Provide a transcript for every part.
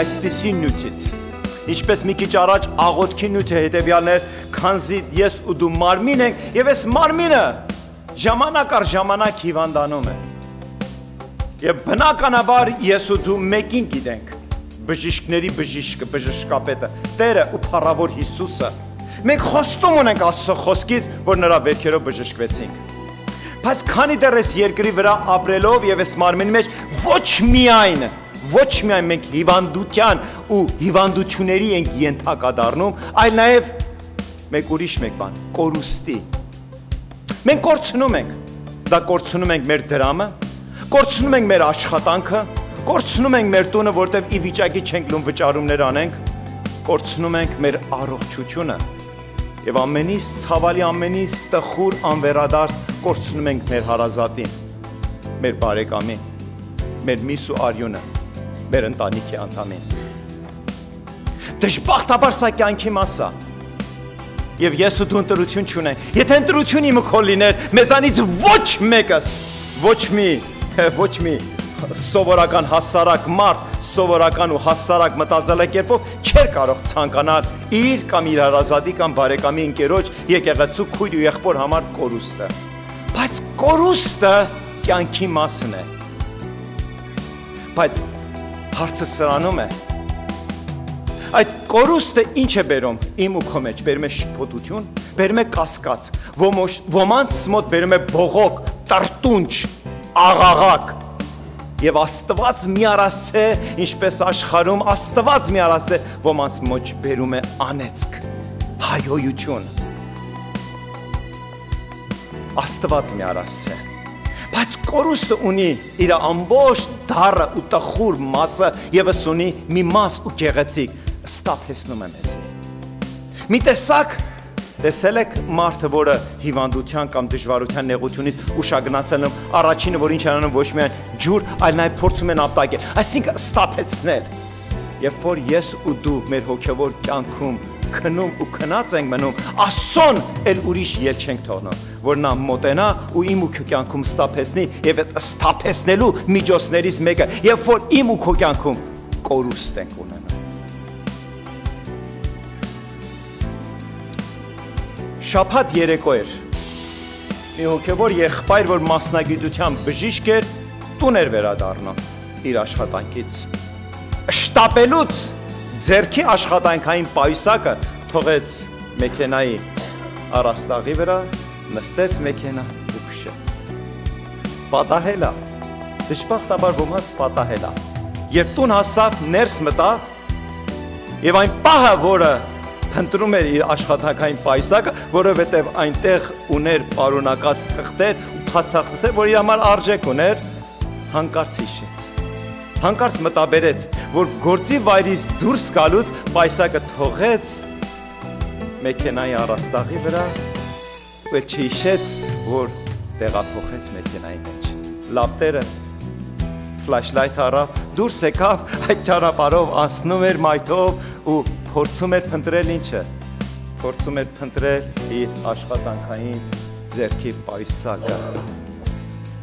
այսպիսի նյութից, ինչպես մի քիչ առաջ աղոթքի նյութը հետևյալներ, քանզի ես ու դու մարմին ենք, եւ այս մարմինը ժամանակ առ ժամանակ հիվանդանում է։ Եվ բնականաբար ես ու դու մեկին գիտենք, բժիշկների բժիշկը, բժշկապետը, Տերը ու փառավոր Հիսուսը։ Մենք խոստում ունենք Աստծո խոսքից, որ նրա վերքերով բժշկվեցինք։ Բայց քանի դեռ այս երկրի վրա ապրելով եւ այս մարմինի մեջ ոչ միայն մենք հիվանդության ու հիվանդությունների ենք ենթակա դառնում, այլ նաեւ մեկ ուրիշ բան, կորուստի։ Մենք կորցնում ենք, դա կորցնում ենք մեր դրամը, կորցնում ենք մեր աշխատանքը, կորցնում ենք մեր տունը, որտեղ ի վիճակի չենք լում վճարումներ անենք, կորցնում ենք մեր առողջությունը եւ ամենից ցավալի, ամենից տխուր անվերադարձ կորցնում ենք մեր հարազատին, մեր բարեկամին, մեր միս ու արյունը, մեր ընտանիքի անդամին։ Դժբախտաբար սա կյանքի մաս է։ Եվ ես ու դու ընտրություն չունենք։ Եթե ընտրություն իմը քո լիներ, մեզանից ոչ մեկս, ոչ մի սովորական հասարակ մարդ, սովորական ու հասարակ մտածելակերպով չէր կարող ցանկանալ իր կամ իր հարազատի կամ բարեկամի ընկերոջ եկեղեցու քույր ու եղբոր համար կորուստը։ Բայց կորուստը կյանքի մասն է։ Բայց հարցը սրանում է, այդ կորուստը ինչ է բերում իմ ու քո մեջ, բերում է շփոթություն, բերում է կասկած, ոմանց մոտ բերում է բողոք, տրտունջ, աղաղակ։ Եվ Աստված մի արասցե, ինչպես աշխարհում Աստված մի արասցե, ոմանց մոտ բերում է անեծք, հայհոյություն։ Աստված մի արասցե։ Բայց կորուստը ունի իր ամբողջ դառը ու տխուր մասը եւս ունի մի մաս ու գեղեցիկ, ստապեցնում է մեզ։ Մի տեսակ տեսել եք մարդը, որը հիվանդության կամ դժվարության նեղությունից ուշագնացել, առաջինը, որ ինչ անում, ոչ միայն ջուր, այլ նաև փորձում են ապտակել, այսինքն ստապեցնել։ Երբ որ ես ու դու մեր հոգևոր կյանքում քնում ու քնած ենք մնում, Աստծուն էլ ուրիշ ել չենք թողնում, որ նա մոտենա ու իմ ու քո կյանքում ստապեցնի եւ այդ ստապեցնելու միջոցներից մեկը, երբ որ իմ ու քո կյանքում կորուստ ենք ունենում։ Շաբաթ երեկո էր, մի հոգևոր եղբայր, որ մասնագիտությամբ բժիշկ էր, տուն էր վերադառնում իր աշխատանքից։ Շտապելուց ձեռքի աշխատանքային պայուսակը թողեց մեքենայի առաստաղի վրա, նստեց մեքենա ու քշեց։ Պատահել է, դժբախտաբար ոմանց պատահել է։ Երբ տուն հասավ, ներս մտավ եւ այն պահը, որը փնտրում էր իր աշխատանքային պայուսակը, որովհետև այնտեղ ուներ պարունակած թղթեր ու փաստացներ, որ իր համար արժեք ուներ, հանկարծ հիշեց։ Հանկարծ մտաբերեց, որ գործի վայրից դուրս գալուց պայուսակը թողեց մեքենայի առաստաղի վրա, ու չհիշեց, որ տեղափոխեց մեքենայի մեջ։ Լապտերը, ֆլաշլայթ առավ, դուրս եկավ, այդ ճանապարհով անցնում էր մայթով ու փորձում էր փնտրել ինչը, փորձում էր փնտրել իր աշխատանքային ձեռքի պայուսակը։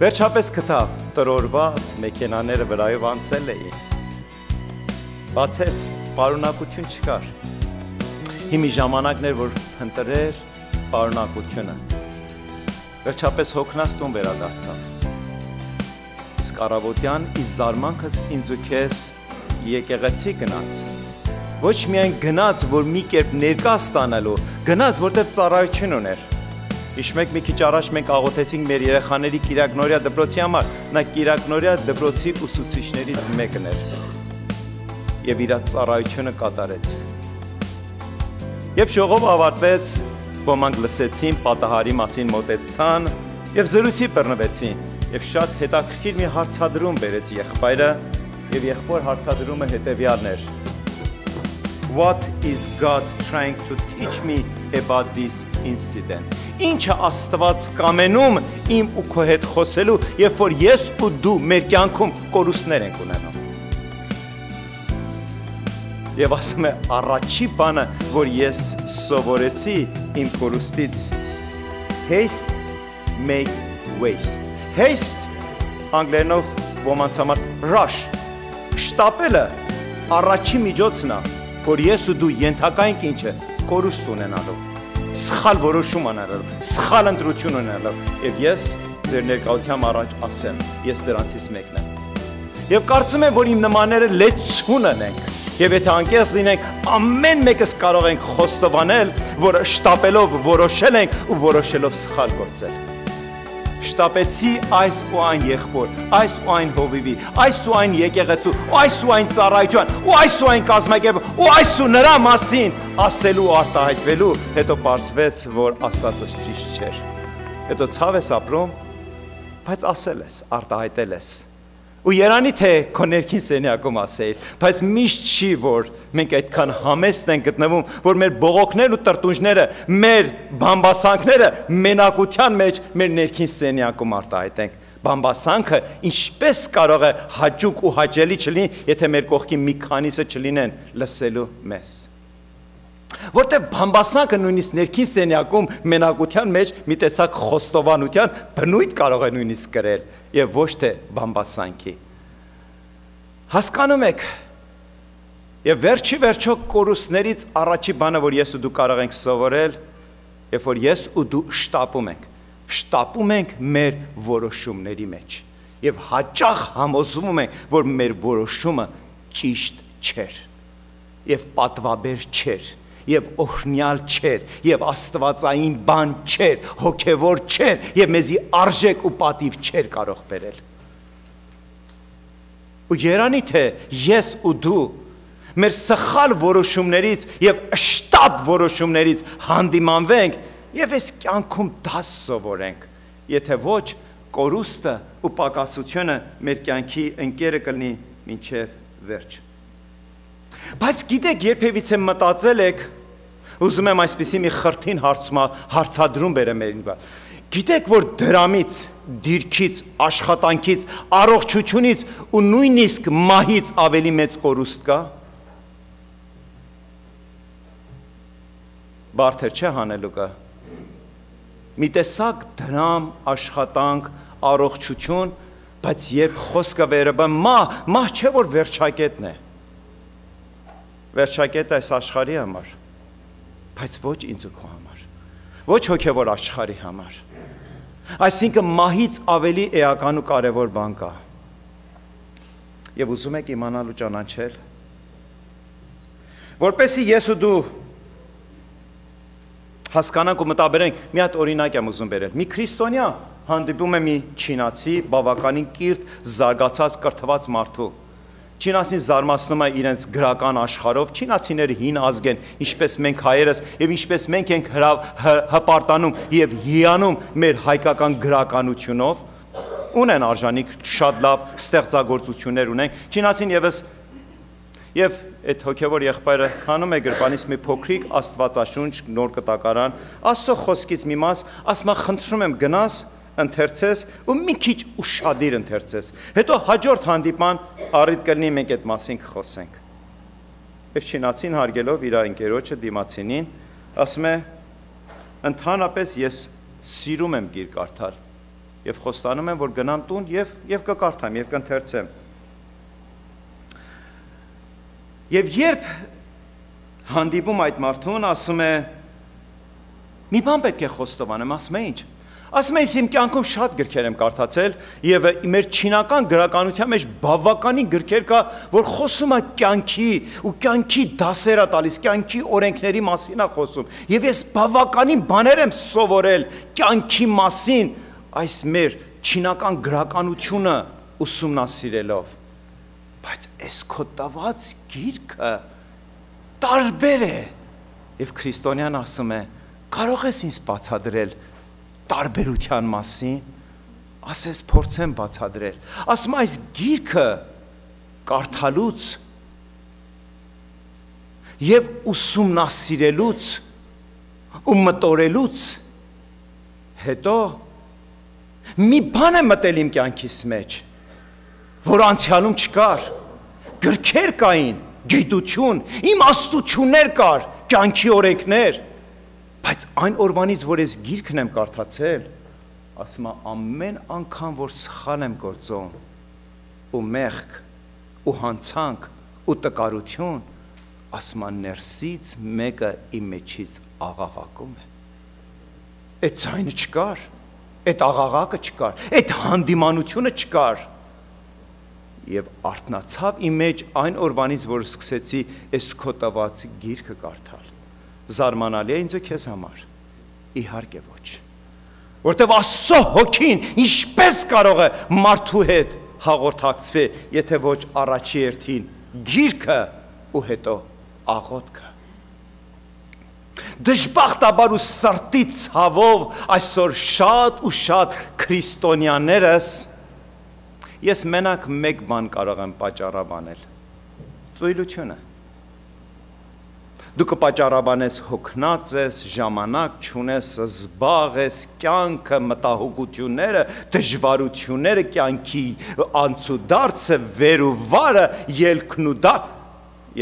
Վերջապես գտավ, տրորված մեքենաները վրայով անցել էին։ Բացեց, պարունակություն չկար։ Հիմի ժամանակն էր, որ փնտրեր պարունակությունը։ Վերջապես հոգնած տուն վերադարձավ։ Իսկ առավոտյան ի զարմանքս ինձ ու քեզ եկեղեցի գնաց։ Ոչ միայն գնաց, որ մի կերպ ներկա ստանալու, գնաց, որտեղ ծառայություն ուներ։ Հիշում եք, մի քիչ առաջ մենք աղոթեցինք մեր երեխաների Կիրակնորյա դպրոցի համար, նա Կիրակնորյա դպրոցի ուսուցիչներից մեկն էր եւ իր ծառայությունը կատարեց։ Երբ ժողովը ավարտվեց, ոմանք լսեցին, պատահարի մասին մոտեցան եւ զրույցի բռնվեցին եւ շատ հետաքրքիր մի հարցադրում բերեց եղբայրը եւ եղբոր հարցադրումը հետեւյալն էր. What is God trying to teach me about this incident? Ինչը Աստված կամենում իմ ու քո հետ խոսելու, երբ որ ես ու դու մեր կյանքում կորուստներ ենք ունենում։ Եվ ասում է առաջի բանը, որ ես սովորեցի իմ կորուստից, haste make waste։ Haste անգլերենով ոմանց համար rush, շտապելը առաջի միջոցն է, որ ես ու դու ենթակա ենք ինչ է, կորուստ ունենալու, սխալ որոշում անելու, սխալ ընտրություն ունենալու, եւ ես ձեր ներկայությամբ առաջ ասեմ, ես դրանցից մեկն եմ։ Եվ կարծում եմ, որ իմ նմանները լեցուն ունենք, եւ եթե անկեղծ լինենք, ամեն մեկս կարող ենք խոստովանել, որ շտապելով որոշել ենք ու որոշելով սխալ գործել։ Շտապեցի այս ու այն եղբոր, այս ու այն հովիվի, այս ու այն եկեղեցու, այս ու այն ծառայության, ու այս ու այն կազմակերպ, ու այս ու նրա մասին ասելու արտահայտվելու, հետո պարզվեց, որ ասածը ճիշտ չէր։ Հետո ցավ ես ապրում, բայց ասել ես, արտահայտել ես։ Ու երանի թե քո ներքին սենյակում ասեիր, բայց միշտ չի, որ մենք այդքան համեստ ենք գտնվում, որ մեր բողոքներն ու տրտունջները, մեր բամբասանքները մենակության մեջ մեր ներքին սենյակում արտահայտենք։ Բամբասանքը ինչպես կարող է հաճուկ ու հաճելի չլինի, եթե մեր կողքի մի քանիսը չլինեն լսելու մեզ։ Որտեւ բամբասանքը նույնիսկ ներքին սենյակում մենակության մեջ մի տեսակ խոստովանության բնույթ կարող է նույնիսկ կրել եւ ոչ թե բամբասանքի։ Հասկանում եք, եւ վերջի վերջո կորուստներից առաջի բանը, որ ես ու դու կարող ենք սովորել, երբ որ ես ու դու շտապում ենք մեր որոշումների մեջ եւ հաճախ համոզվում ենք, որ մեր որոշումը ճիշտ չէր եւ պատվաբեր չէր եւ օրհնյալ չէր եւ աստվածային բան չէր, հոգեվոր չէր եւ մեզի արժեք ու պատիվ չէր կարող բերել։ Ու երանի թե ես ու դու մեր սխալ որոշումներից եւ շտապ որոշումներից հանդիմանվենք եւ այս կյանքում դաս սովորենք, եթե ոչ կորուստը ու պակասությունը մեր կյանքի ընկերը կլինի մինչեւ վերջ։ Բայց գիտեք, երբևիցե մտածել եք, ուզում եմ այսպիսի մի խրթին հարցադրում բերեմ մեր ինձ։ Գիտեք, որ դրամից, դիրքից, աշխատանքից, առողջությունից ու նույնիսկ մահից ավելի մեծ կորուստ կա։ Բարդ չէ հանելու կա։ Մի տեսակ դրամ, աշխատանք, առողջություն, բայց երբ խոսքը վերաբերում մահ չէ որ վերջակետն է։ Վերջակետը այս աշխարհի համար, բայց ոչ ինձ ու քո համար, ոչ հոգևոր աշխարհի համար։ Այսինքն մահից ավելի էական ու կարևոր բան կա։ Եվ ուզում եք իմանալ ու ճանաչել, որպեսզի ես ու դու հասկանանք ու մտաբերենք, մի հատ օրինակ եմ ուզում բերել։ Մի քրիստոնյա հանդիպում է մի չինացի, բավականին կիրթ, զարգացած, կրթված մարդու։ Չինացին զարմացնում է իրենց գրական աշխարհով, չինացիները հին ազգ են, ինչպես մենք հայերս, եւ ինչպես մենք ենք հպարտանում եւ հիանում մեր հայկական գրականությունով, ունեն արժանիք, շատ լավ ստեղծագործություններ ունենք, չինացին եւ այդ հոգեվոր եղբայրը հանում է գրպանից մի փոքրիկ աստվածաշունչ, նոր կտակարան, Աստծո խոսքից մի մաս, ասում է խնդրում եմ գնաս ընթերցես ու մի քիչ ուշադիր ընթերցես, հետո հաջորդ հանդիպման առիթ կլինի մենք այդ մասին կխոսենք։ Եվ չինացին հարգելով իր ընկերոջը դիմացինին, ասում է ընդհանրապես ես սիրում եմ գիր կարդալ եւ խոստանում եմ որ գնամ տուն եւ կկարդամ եւ կընթերցեմ։ Եվ երբ հանդիպում այդ մարդուն ասում է մի բան պետք է խոստովանեմ, ասում է ինչ։ Ասում եմ, իմ կյանքում շատ գրքեր եմ կարդացել եւ մեր չինական գրականության մեջ բավականին գրքեր կա, որ խոսում է կյանքի ու կյանքի դասեր է տալիս, կյանքի օրենքների մասին է խոսում։ Եվ ես բավականին բաներ եմ սովորել կյանքի մասին այս մեր չինական գրականությունը ուսումնասիրելով։ Բայց այս քո տված գիրքը տարբեր է։ Եվ քրիստոնյան ասում է, կարող ես ինձ բացատրել տարբերության մասին, ասես փորձեմ բացատրել։ Ասում այս գիրքը կարդալուց եւ ուսումնասիրելուց ու մտորելուց հետո մի բան է մտել իմ կյանքիս մեջ, որ անցյալում չկար, գրքեր կային, գիտություն, իմաստություններ կար, կյանքի օրենքներ, բայց այն օրվանից, որ ես գիրքն եմ կարդացել, ասում եմ ամեն անգամ, որ սխալ եմ գործում, ու մեղք, ու հանցանք, ու տկարություն, ասման ներսից մեկը իմ մեջից աղաղակում է։ Այդ ձայնը չկար, այդ աղաղակը չկար, այդ հանդիմանությունը չկար։ Եվ արթնացավ իմ մեջ այն օրվանից, որ սկսեցի այս քո տված գիրքը կարդալ։ Զարմանալի է ինձ ու քեզ համար։ Իհարկե ոչ։ Որտեվ Աստծո հոգին ինչպես կարող է մարդու հետ հաղորդակցվի, եթե ոչ առաջի հերթին գիրքը ու հետո աղոթքը։ Դժբախտաբար ու սրտի ցավով այսօր շատ ու շատ քրիստոնյաներս ես մենակ մեկ բան կարող եմ պատճառաբանել՝ ծույլությունը։ Դու կպատճառաբանես հոգնած ես, ժամանակ չունես, զբաղ ես, կյանքը, մտահոգությունները, դժվարությունները, կյանքի անցուդարձը, վեր ու վարը, ելքն ու դար։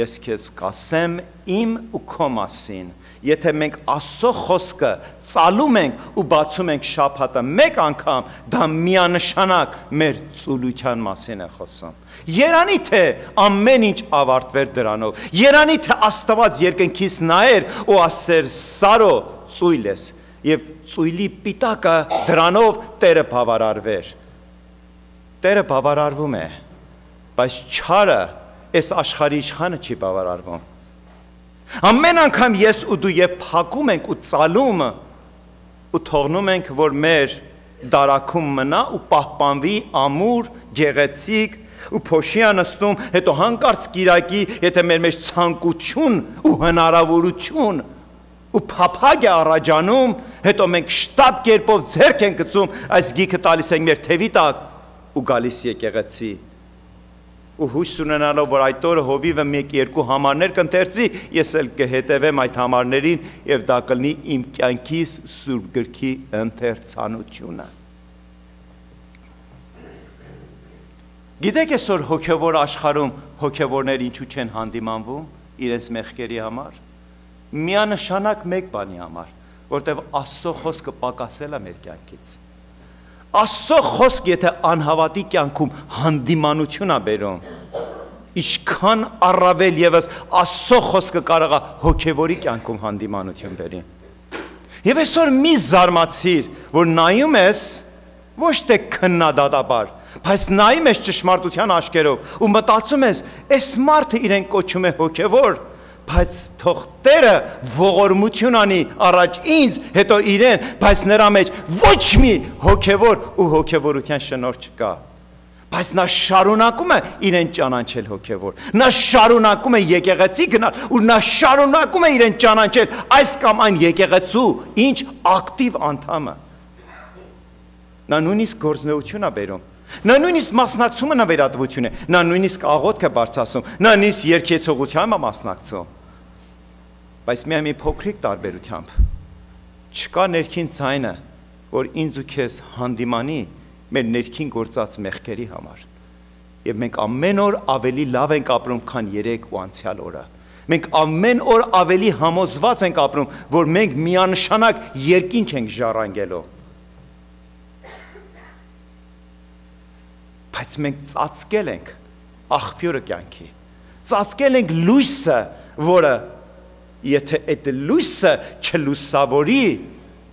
Ես քեզ կասեմ իմ ու քո մասին, եթե մենք Աստծո խոսքը ծալում ենք ու բացում ենք շաբաթը մեկ անգամ, դա միանշանակ մեր ծուլության մասին է խոսում։ Երանի թե ամեն ինչ ավարտվեր դրանով, երանի թե Աստված երկնքից նայեր ու ասեր Սարո ծույլ ես, եւ ծույլի պիտակը դրանով Տերը բավարարվեր։ Տերը բավարարվում է, բայց չարը այս աշխարհի իշխանը չի բավարարվում։ Ամեն անգամ ես ու դու եւ փակում ենք ու ծալում ու թողնում ենք, որ մեր դարակում մնա ու պահպանվի ամուր, գեղեցիկ ու փոշի անստում, հետո հանկարծ կիրակի, եթե մեր մեջ ցանկություն ու հնարավորություն ու փափագ է առաջանում, հետո մենք շտապ կերպով ձեռք ենք գցում, այս գիքը տալիս ենք մեր թևի տակ ու գալիս եկեղեցի։ Ու հույս ունենալով, որ այդ օրը հովիվը մեկ-երկու համարներ կընթերցի, ես էլ կհետևեմ այդ համարներին եւ դա կլինի իմ կյանքիս Սուրբ գրքի ընթերցանությունը։ Գիտեք այսօր հոգևոր աշխարհում հոգևորներ ինչու չեն հանդիմանվում իրենց մեղքերի համար։ Միանշանակ մեկ բանի համար, որտեղ Աստծո խոսքը պակասել է մեր կյանքից։ Աստծո խոսք եթե անհավատի կյանքում հանդիմանություն է բերում, ինչքան առավել եւս Աստծո խոսքը կարող է հոգևորի կյանքում հանդիմանություն բերի։ Եվ այսօր մի զարմացիր, որ նայում ես ոչ թե քննադատաբար, բայց նայում ես ճշմարտության աչքերով ու մտածում ես, այս մարդը իրեն կոչում է հոգևոր, բայց թող Տերը ողորմություն անի առաջ ինձ, հետո իրեն, բայց նրա մեջ ոչ մի հոգևոր ու հոգևորության շնորհ չկա։ Բայց նա շարունակում է իրեն ճանաչել հոգևոր։ Նա շարունակում է եկեղեցի գնալ ու նա շարունակում է իրեն ճանաչել այս կամ այն եկեղեցու ինչ ակտիվ անդամը։ Նա նույնիսկ գործնեություն է բերում։ Նա նույնիսկ մասնակցումը նվիրատվություն է, նա նույնիսկ աղոթք է բարձրացում, նա նույնիսկ երգեցողությամբ է մասնակցում։ Բայց միայն մի փոքրիկ տարբերությամբ չկա ներքին ձայնը, որ ինձ ու քեզ հանդիմանի մեր ներքին գործած մեղքերի համար։ Եվ մենք ամեն օր ավելի լավ ենք ապրում, քան երեկ ու անցյալ օրը։ Մենք ամեն օր ավելի համոզված ենք ապրում, որ մենք միանշանակ երկինք ենք ժառանգելու։ Բայց մենք ծածկել ենք աղբյուրը կյանքի, ծածկել ենք լույսը, որը եթե այդ լույսը չլուսավորի,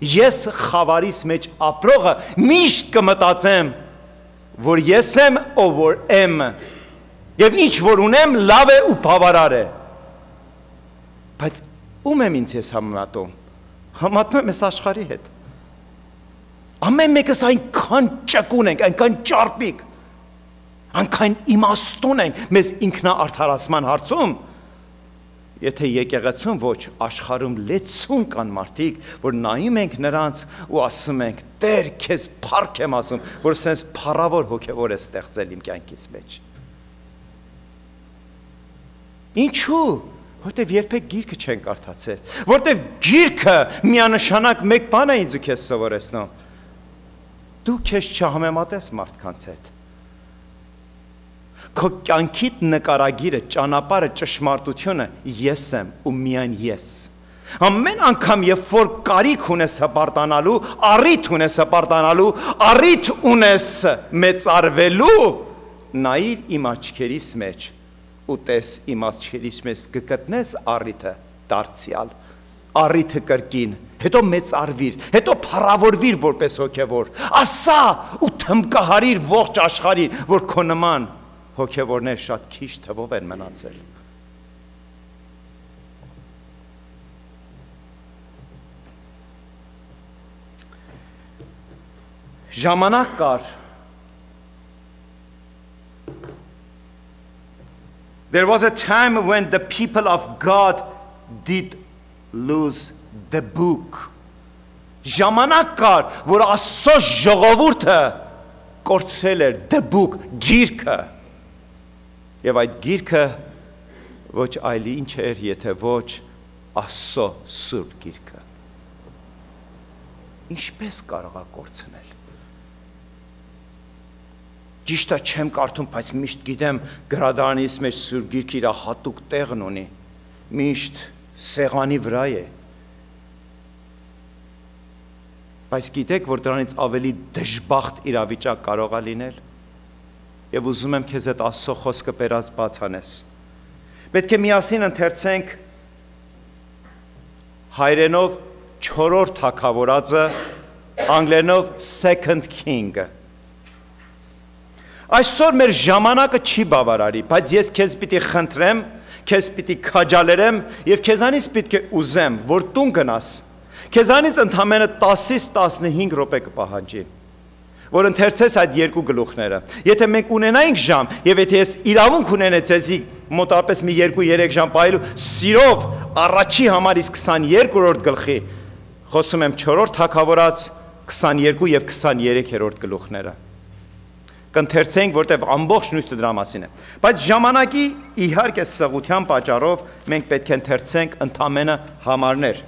ես խավարիս մեջ ապրողը միշտ կմտածեմ, որ ես եմ, ով որ եմ, եւ ինչ որ ունեմ լավ է ու բավարար է։ Բայց ում եմ ինձ ես համատում։ Համատում եմ այս աշխարհի հետ։ Ամեն մեկս այնքան ճկուն ենք, այնքան ճարպիկ, այնքան իմաստուն ենք մեզ ինքնաարդարացման հարցում, եթե եկեղեցում ոչ աշխարհում լեցուն կան մարդիկ, որ նայում ենք նրանց ու ասում ենք, Տեր, քեզ փառք եմ ասում, որ սենց փառավոր հոգևոր է ստեղծել իմ կյանքից մեջ։ Ինչու՞։ Որտեվ երբեք գիրքը չեն կարդացել, որտեվ գիրքը միանշանակ մեկ բան է ինձ ու քեզ սովորեցնում։ Դու քեզ չհամեմատես մարդկանց հետ։ Քո կյանքիդ նկարագիրը, ճանապարհը, ճշմարտությունը ես եմ ու միայն ես։ Ամեն անգամ երբ որ կարիք ունես հպարտանալու, առիթ ունես հպարտանալու, առիթ ունես մեծարվելու, նայիր իմ աչքերիս մեջ ու տես իմացչելիս մեզ կգտնես առիթը դարձյալ, առիթը կրկին, հետո մեծարվիր, հետո փառավորվիր որպես հոգևոր, ասա ու թմկահարիր ողջ աշխարհին, որ քո նման հոգևորներ շատ քիչ թվով են մնացել։ Ժամանակ կար, there was a time when the people of God did lose the book. Ժամանակ կար, որ Աստծո ժողովուրդը կորցրել էր the book, գիրքը։ Եվ այդ գիրքը ոչ այլ ինչ էր, եթե ոչ Աստծո սուրբ գիրքը։ Ինչպես կարող է կորցնել։ Ճիշտ է, չեմ կարդում, բայց միշտ գիտեմ գրադարանիս մեջ սուրբ գիրքը իր հատուկ տեղն ունի, միշտ սեղանի վրա է։ Բայց գիտեք, որ դրանից ավելի դժբախտ իրավիճակ կարող է լինել։ Եվ ուզում եմ քեզ այդ Աստծո խոսքը բերած բաց անես։ Պետք է միասին ընթերցենք հայերենով 4-րդ թագավորածը, անգլերենով Second King-ը։ Այսօր մեր ժամանակը չի բավարարի, բայց ես քեզ պիտի խնդրեմ, քեզ պիտի քաջալերեմ եւ քեզանից պետք է ուզեմ, որ տուն գնաս։ Քեզանից ընդամենը 10-ից 15 րոպե կպահանջի, որ ընթերցես այդ երկու գլուխները։ Եթե մենք ունենայինք ժամ, եւ եթե ես իրավունք ունենայի ցեզի մոտավորապես մի 2-3 ժամ պահելու, սիրով առաջի համար իսկ 22-րդ գլխի, խոսում եմ 4-րդ թագավորած 22 եւ 23-րդ գլուխները։ Կընթերցենք, որտեղ ամբողջ նույնը դրա մասին է։ Բայց ժամանակի իհարկե սղության պատճառով մենք պետք է ընթերցենք ընդամենը համարներ։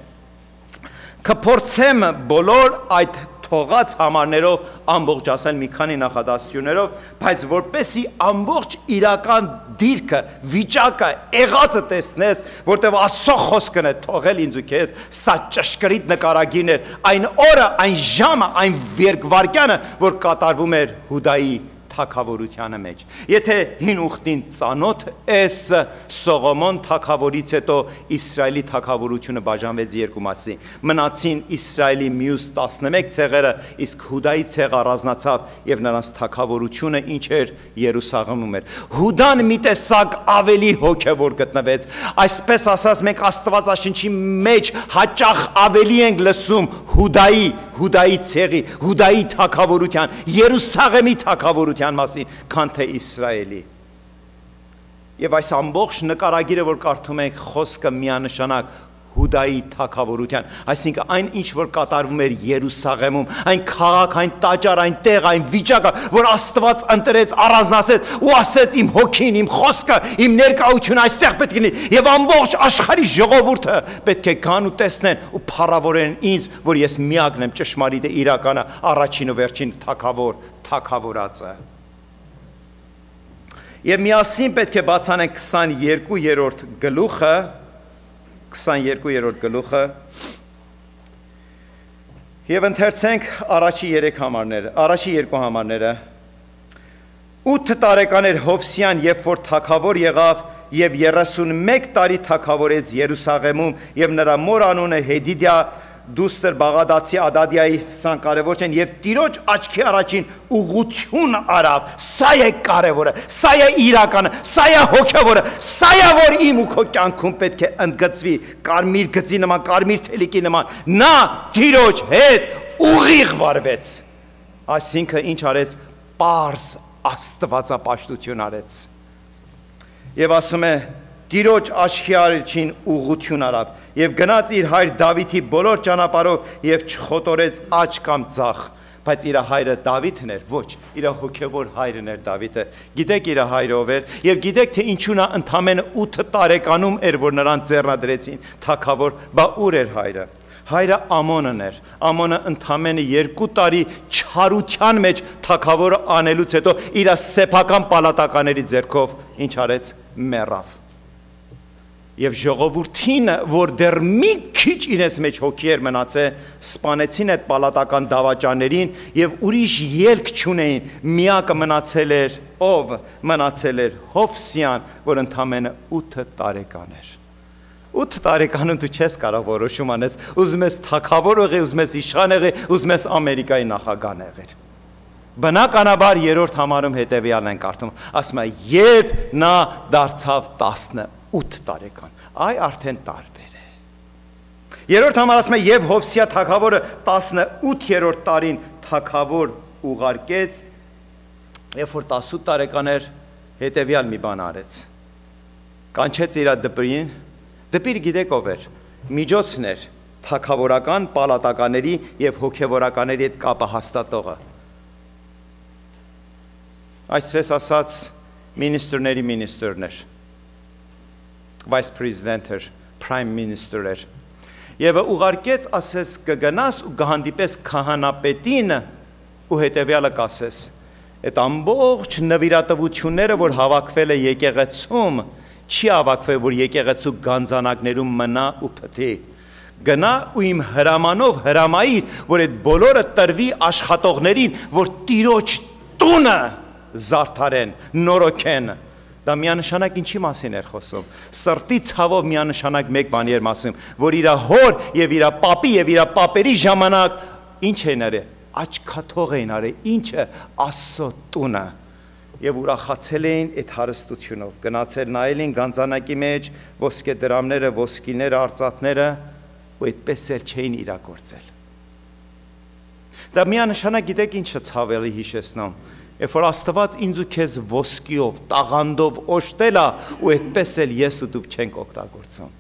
Կփորձեմ բոլոր այդ թողած համարներով ամբողջացնել մի քանի նախադասություններով, բայց որպեսի ամբողջ իրական դիրքը, վիճակը, եղածը տեսնես, որտեղ Աստծո խոսքն է թողել ինձ ու քեզ, սա ճշգրիտ նկարագիրն էր, այն օրը, այն ժամը, այն վարկյանը, որ կատարվում էր Հուդայի թագավորությանը մեջ։ Եթե հին ուխտին ծանոթ ես, Սողոմոն թագավորից հետո Իսրայելի թագավորությունը բաժանվեց երկու մասի։ Մնացին Իսրայելի մյուս 11 ցեղերը, իսկ Հուդայի ցեղը առանձնացավ եւ նրանց թագավորությունը ինչ էր Երուսաղեմում էր։ Հուդան մի տեսակ ավելի հոգեվոր գտնվեց։ Այսպես ասած մենք Աստվածաշնչի մեջ հաճախ ավելի ենք լսում Հուդայի ցեղի, Հուդայի թագավորության, Երուսաղեմի թագավորության մասին, քան թե Իսրայելի։ Եվ այս ամբողջ նկարագիրը, որ կարդում ենք, խոսքը միանշանակ Հուդայի թագավորության, այսինքն այն ինչ որ կատարվում էր Երուսաղեմում, այն քաղաք, այն տաճար, այն տեղ, այն վիճակը, որ Աստված ընտրեց, առանձնացեց ու ասեց իմ հոգին, իմ խոսքը, իմ ներկայությունը այստեղ պետք է լինի, եւ ամբողջ աշխարհի ժողովուրդը պետք է գան ու տեսնեն ու փառավորեն ինձ, որ ես միակն եմ ճշմարիտ է իրականը, առաջին ու վերջին թագավորածը։ Եվ միասին պետք է բացանենք 22-րդ գլուխը, 22-րդ գլուխը եւ ընթերցենք առաջի 2 համարները 8 տարեկան էր Հովսյան, երբ որ թագավոր եղավ եւ 31 տարի թագավորեց Երուսաղեմում եւ նրա մոր անունը Հեդիդիա դուստր Բաղադացի Ադադիայի սան կարևոր են եւ Տիրոջ աչքի առաջին ուղղություն արավ, սա է կարևորը, սա է իրականը, սա է հոգևորը, սա է որ իմ ու քո կյանքում պետք է ընդգծվի, կարմիր գծի նման, կարմիր թելիկի նման, նա Տիրոջ հետ ուղիղ վարվեց, այսինքն ինչ արեց, պարզ աստվածապաշտություն արեց եւ ասում է Տիրոջ աչքի առաջին ուղղություն արավ եւ գնաց իր հայր Դավիթի բոլոր ճանապարհով եւ չխոտորեց աջ կամ ձախ, բայց իր հայրը Դավիթն էր, ոչ, իր հոգևոր հայրն էր Դավիթը։ Գիտեք իր հայրը ով էր եւ գիտեք թե ինչու նա ընդամենը 8 տարեկանում էր, որ նրան ձեռնադրեցին թագավոր, բա ուր էր հայրը։ Հայրը Ամոնն էր։ Ամոնը ընդամենը 2 տարի չարության մեջ թագավորը անելուց հետո իր սեփական պալատականների ձեռքով ինչ արեց, մեռավ։ Եվ ժողովուրդին, որ դեռ մի քիչ իրենց մեջ հոգի էր մնացել, սպանեցին այդ պալատական դավաճաններին եւ ուրիշ ելք չունեին, միակը մնացել էր, ով մնացել էր Հովսյան, որ ընդամենը 8 տարեկան էր։ 8 տարեկանում դու չես կարող որոշում անես, ուզում ես թագավոր եղի, ուզում ես իշխան եղի, ուզում ես Ամերիկայի նախագահ եղի։ Բնականաբար երրորդ համարում հետևյալն են կարդում, ասում է, երբ նա դարձավ 18 տարեկան, այ արդեն տարբեր է։ Երրորդ համար ասում է, եւ Հովսիա թագավորը 18-րդ տարին թագավոր ուղարկեց, երբ որ 18 տարեկան էր, հետևյալ մի բան արեց։ Կանչեց իր դպրին, դպիրը գիտեք ով էր, միջոցն էր թագավորական, պալատականների եւ հոգեվորականների հետ կապը հաստատողը։ Այսպես ասած, մինիստրների մինիստրն էր, vice president էր, prime minister էր, և ուղարկեց, ասես, կգնաս ու կհանդիպես քահանապետին ու հետևյալը կասես, այդ ամբողջ նվիրատվությունները, որ հավաքվել է եկեղեցում, չի հավաքվել, որ եկեղեցու գանձանակներում մնա ու փթի, գնա ու իմ հրամանով հրամայի, որ այդ բոլորը տրվի աշխատողներին, որ տիրոջ տունը զարդարեն, նորոգեն, դա միանշանակ ինչի մասին էր խոսում, սրտի ցավով միանշանակ մեկ բանի էր մասում, որ իր հոր և իր պապի և իր պապերի ժամանակ ինչ էին արել, աչքաթող էին արել, ինչը Աստծո տունը, և ուրախացել էին այդ հարստությունով, գնացել նայել էին գանձանակի մեջ, ոսկե դրամները, ոսկիները, արծաթները, ու այդպես էլ չէին իրագործել։ Դա միանշանակ գիտեք ինչը ցավելի հիշեցնում, Երբ որ Աստված ինձ ու քեզ ոսկիով, տաղանդով օժտել է, ու այդպես էլ ես ու դուք չենք օգտագործում։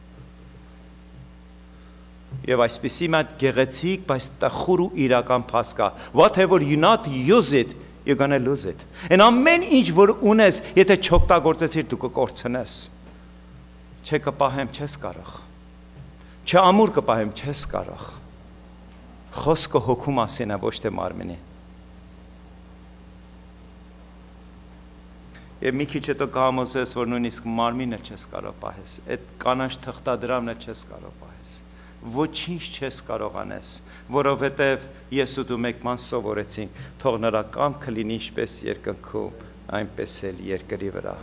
Եվ այսպիսի մի գեղեցիկ, բայց տխուր ու իրական փաստ կա։ Whatever you not use it, you're gonna lose it։ Այն ամեն ինչ որ ունես, եթե չօգտագործես, դու կկորցնես։ Չէ կպահեմ, չես կարող։ Չէ ամուր կպահեմ, չես կարող։ Խոսքը հոգու մասին է, ոչ թե մարմնի։ Եվ մի քիչ հետո կհամոզես, որ նույնիսկ մարմինը չես կարող պահես, այդ կանաչ թղթադրամն չես կարող պահես, ոչինչ չես կարող անես, որովհետև ես ու դու մեկ ման սովորեցինք, թող նրա կամքը լինի ինչպես երկնքում, այնպես էլ երկրի վրա։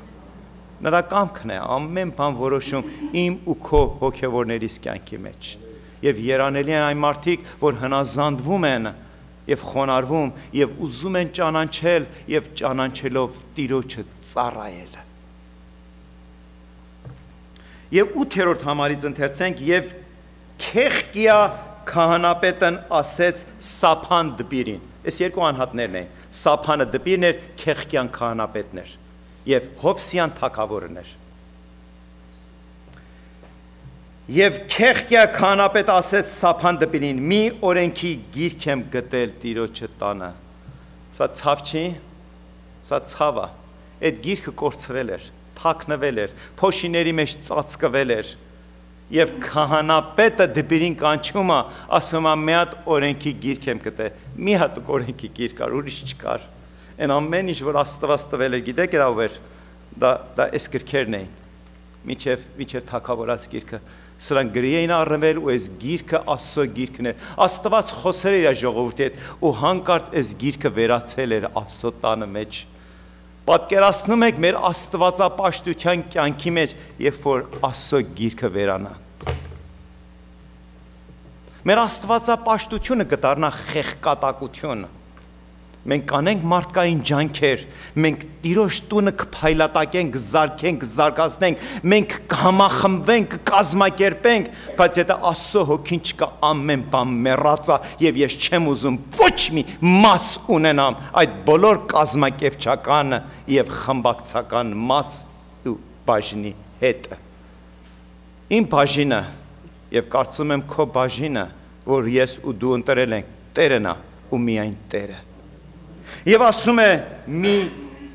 Նրա կամքն է ամեն բան որոշում իմ ու քո հոգևորներիս կյանքի մեջ։ Եվ երանելի են այն մարդիկ, որ հնազանդվում են և խոնարվում, և ուզում են ճանաչել, և ճանաչելով տիրոջը ծառայել։ Եվ 8-րդ համարից ընթերցենք, և Քեխկիա քահանապետն ասեց Սափան դպիրին, այս երկու անհատներն են, Սափանը դպիրն էր, Քեխկիան քահանապետն էր, և Հովսիան թագավորն էր։ Եվ Քեխկիա քահանապետը ասեց Սափան դպիրին, մի օրենքի գիրք եմ գտել տիրոջը տանը։ Սա ցավ չի, սա ցավ է, այդ գիրքը կորցվել էր, թաքնվել էր, փոշիների մեջ ծածկվել էր, և քահանապետը դպիրին կանչում է, ասում է մի հատ օրենքի գիրք եմ գտել, մի հատ օրենքի գիրք կար, ուրիշ չկար, այն ամեն ինչ որ Աստված տվել էր, գիտեք ով էր, դա այս գրքերն էին, մինչև թագավորած գիրքը, սրանք գրի էին առնվել ու այս գիրքը Աստծո գիրքն էր, Աստված խոսել էր ժողովրդի հետ ու հանկարծ այս գիրքը վերացել էր Աստծո տանը մեջ։ Պատկերացնում եք մեր աստվածապաշտության կյանքի մեջ, երբ որ Աստծո գիրքը վերանա։ Մեր աստվածապաշտությունը կդառնա խեղկատակություն։ Մենք կանենք մարդկային ջանքեր, մենք տիրոջ տունը կփայլատակենք, կզարկենք, կզարգացնենք, մենք կհամախմբենք, կկազմակերպենք, բայց եթե Աստծո հոգին չկա, ամեն բան մեռած է եւ ես չեմ ուզում ոչ մի մաս ունենամ այդ բոլոր կազմակերպչական եւ խմբակցական մաս ու բաժնի հետ։ Իմ բաժինը եւ կարծում եմ քո բաժինը, որ ես ու դու ընտրել ենք, Տերն է ու միայն Տերը։ Եվ ասում է մի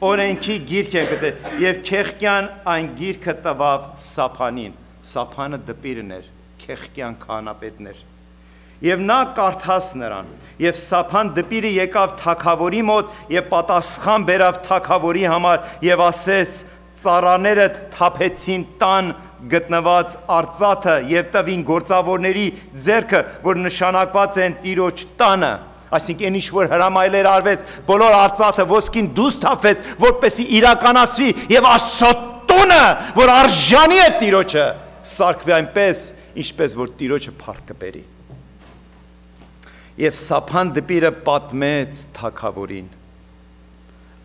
օրենքի գիրք է գտել, և Քեխկյան այն գիրքը տվավ Սափանին, Սափանը դպիրն էր, Քեխկյան քահանապետն էր, և նա կարդաց նրան, և Սափան դպիրը եկավ թագավորի մոտ և պատասխան բերավ թագավորի համար և ասեց ծառաներդ թափեցին տան գտնված արծաթը եւ տվին գործավորների ձեռքը, որ նշանակված են Տիրոջ տանը, այսինքն այն ինչ որ հրամայել արվեց, բոլոր արծաթը ոսկին դուրս թափվեց, որպեսզի իրականացվի եւ Աստծո տունը, որ արժանի է Տիրոջը, սարքվի այնպես, ինչպես որ Տիրոջը փառք կբերի։ Եվ Սափան դպիրը պատմեց թագավորին,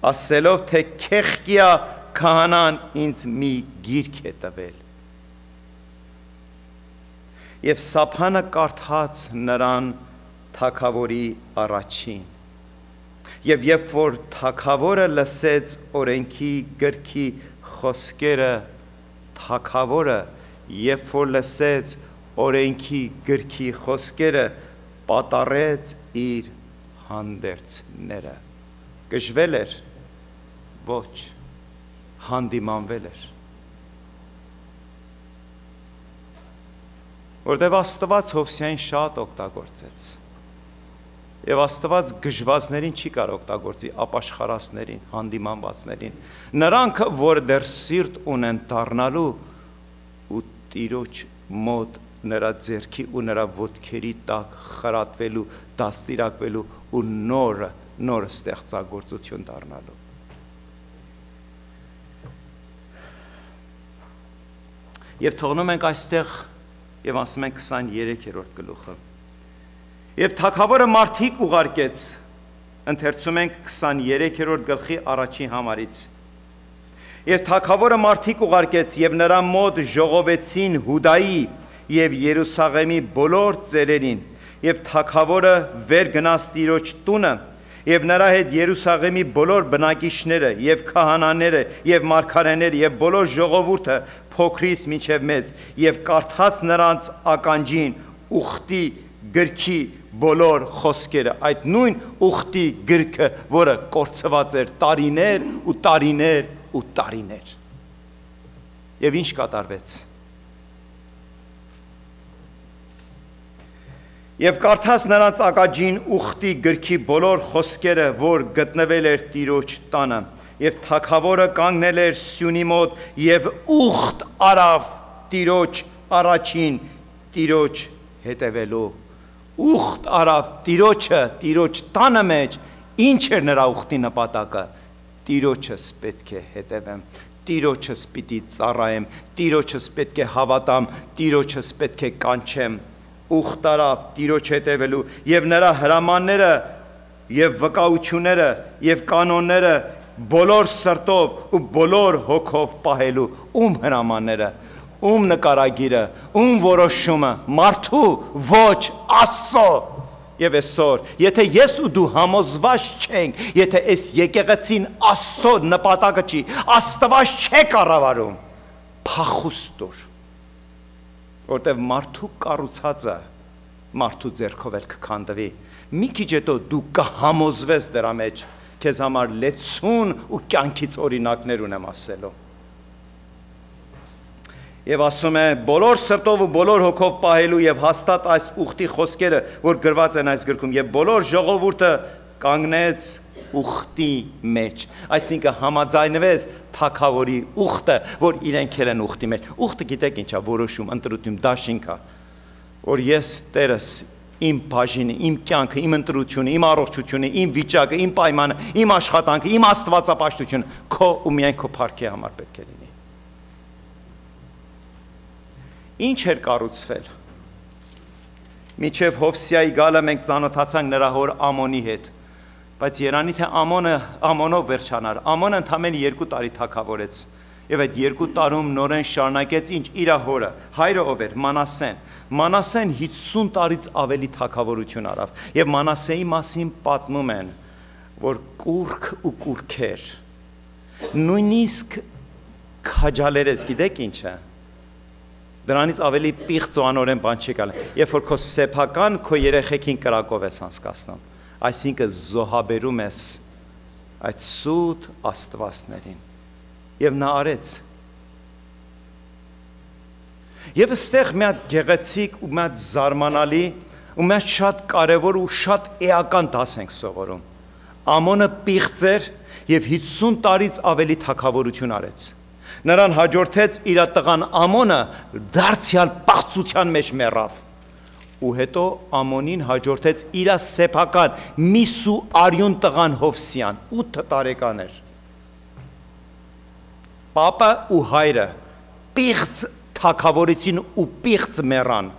ասելով, թե Քեխկիա քահանան ինձ մի գիրք է տվել։ Եվ Սափանը կարդաց նրան թագավորի առաջին։ Եվ երբ որ թագավորը լսեց օրենքի գրքի խոսքերը, թագավորը, երբ որ լսեց օրենքի գրքի խոսքերը, պատառեց իր հանդերձները։ Գժվել էր, ոչ, հանդիմանվել էր։ Որտև Աստված Հովսեային շատ օգտագործեց։ Եվ Աստված գժվածներին չի կարող օգտագործի, ապաշխարածներին, հանդիմանվածներին, նրանք, որ դեռ սիրտ ունեն դառնալու ու Տիրոջ մոտ նրա ձեռքի ու նրա ոտքերի տակ խրատվելու, դաստիարակվելու ու նոր ստեղծագործություն դառնալու։ Եվ թողնում ենք այստեղ եւ ասում ենք 23-րդ գլուխը։ Եվ թագավորը մարդիկ ուղարկեց, ընթերցում ենք 23-րդ գլխի առաջին համարից։ Եվ թագավորը մարդիկ ուղարկեց եւ նրա մոտ ժողովեցին Հուդայի եւ Երուսաղեմի բոլոր ծերերին, եւ թագավորը վեր գնաց Տիրոջ տունը, եւ նրա հետ Երուսաղեմի բոլոր բնակիչները, եւ քահանաները, եւ մարգարեները, եւ բոլոր ժողովուրդը, փոքրից մինչև մեծ, եւ կարդաց նրանց ականջին ուխտի գրքի բոլոր խոսքերը, այդ նույն ուխտի գրքը, որը կորցված էր տարիներ ու տարիներ ու տարիներ։ Եվ ինչ կատարվեց։ Եվ կարդաց նրանց ականջին ուխտի գրքի բոլոր խոսքերը, որ գտնվել էր Տիրոջ տանը, եւ թագավորը կանգնել էր սյունի մոտ եւ ուխտ արավ Տիրոջ առաջին Տիրոջ հետևելու։ Ուխտ արավ Տիրոջը, Տիրոջ տանը մեջ, ինչ էր նրա ուխտի նպատակը։ Տիրոջս պետք է հետևեմ, Տիրոջս պիտի ծառայեմ, Տիրոջս պետք է հավատամ, Տիրոջս պետք է կանչեմ։ Ուխտ արավ Տիրոջ հետևելու եւ նրա հրամանները եւ վկայությունները եւ կանոնները բոլոր սրտով ու բոլոր հոգով պահելու, ում հրամանները, ում նկարագիրը, ում որոշումը, մարդու, ոչ Աստծո։ Եվ այսօր, եթե ես ու դու համոզված չենք, եթե այս եկեղեցին Աստծո նպատակը չի, Աստված չէ կառավարում, փախուստ դուր, որտև մարդու կառուցածը մարդու ձեռքով էլ կքանդվի, մի քիչ հետո դու կհամոզվես դրա մեջ, քեզ համար լեցուն ու կյանքից օրինակներ ունեմ ասելու։ Եվ ասում է, բոլոր սրտով ու բոլոր հոգով պահելու եւ հաստատ այս ուխտի խոսքերը, որ գրված են այս գրքում, եւ բոլոր ժողովուրդը կանգնեց ուխտի մեջ, այսինքն համաձայնվեց թագավորի ուխտը, որ իրենք են ուխտի մեջ։ Ուխտը գիտեք ինչա, որոշում, ընտրություն, դաշինք է, որ ես Տերս իմ բաժինը, իմ կյանքը, իմ ընտրությունը, իմ առողջությունը, իմ վիճակը, իմ պայմանը, իմ աշխատանքը, իմ աստվածապաշտությունը քո ու միայն քո փառքի համար պետք է լինի։ Ինչ էր կառուցվել։ Մինչև Հովսեայի գալը մենք ծանոթացանք նրա հոր Ամոնի հետ, բայց երանի թե Ամոնով վերջանար, Ամոնը ընդամենը 2 տարի թագավորեց, եւ այդ 2 տարում նորեն շարունակեց ինչ իր հորը, հայրը ով էր, Մանասեն։ Մանասեն 50 տարից ավելի թագավորություն արավ, եւ Մանասեի մասին պատմում են, որ կուրք ու կուրքեր, նույնիսկ քաջալերեց, գիտեք ինչ է։ Դրանից ավելի պիղծ ու անօրեն բան չի գալու, երբ որ քո սեփական քո երեխեքին կրակով ես անցկացնում, այսինքն զոհաբերում ես այդ սուտ աստվածներին, եւ նա արեց։ Եվ այստեղ մի հատ գեղեցիկ ու մի հատ զարմանալի ու մի հատ շատ կարևոր ու շատ էական դաս ենք սովորում։ Ամոնը պիղծ էր եւ 50 տարից ավելի թագավորություն արեց։ Նրան հաջորդեց իր տղան Ամոնը, դարձյալ պաղծության մեջ մեռավ։ Ու հետո Ամոնին հաջորդեց իր սեփական Միսու արյուն տղան Հովսյան, 8 տարեկան էր։ Պապը ու հայրը պիղծ թագավորեցին ու պիղծ մեռան։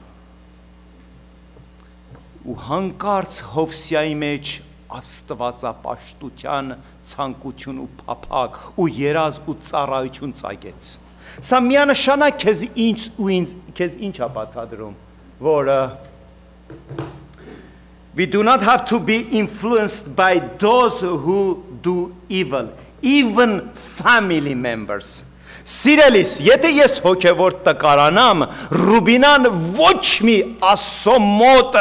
Ու հանկարծ Հովսյայի մեջ աստվածապաշտության ցանկություն ու փափակ ու երազ ու ծառայություն ծագեց։ Սա միանշանակ քեզ ինչ է բացատրում, որ we do not have to be influenced by those who do evil, even family members. Սիրելիս, եթե ես հոգևոր տկարանամ, Ռուբինան ոչ մի Աստծո մոտ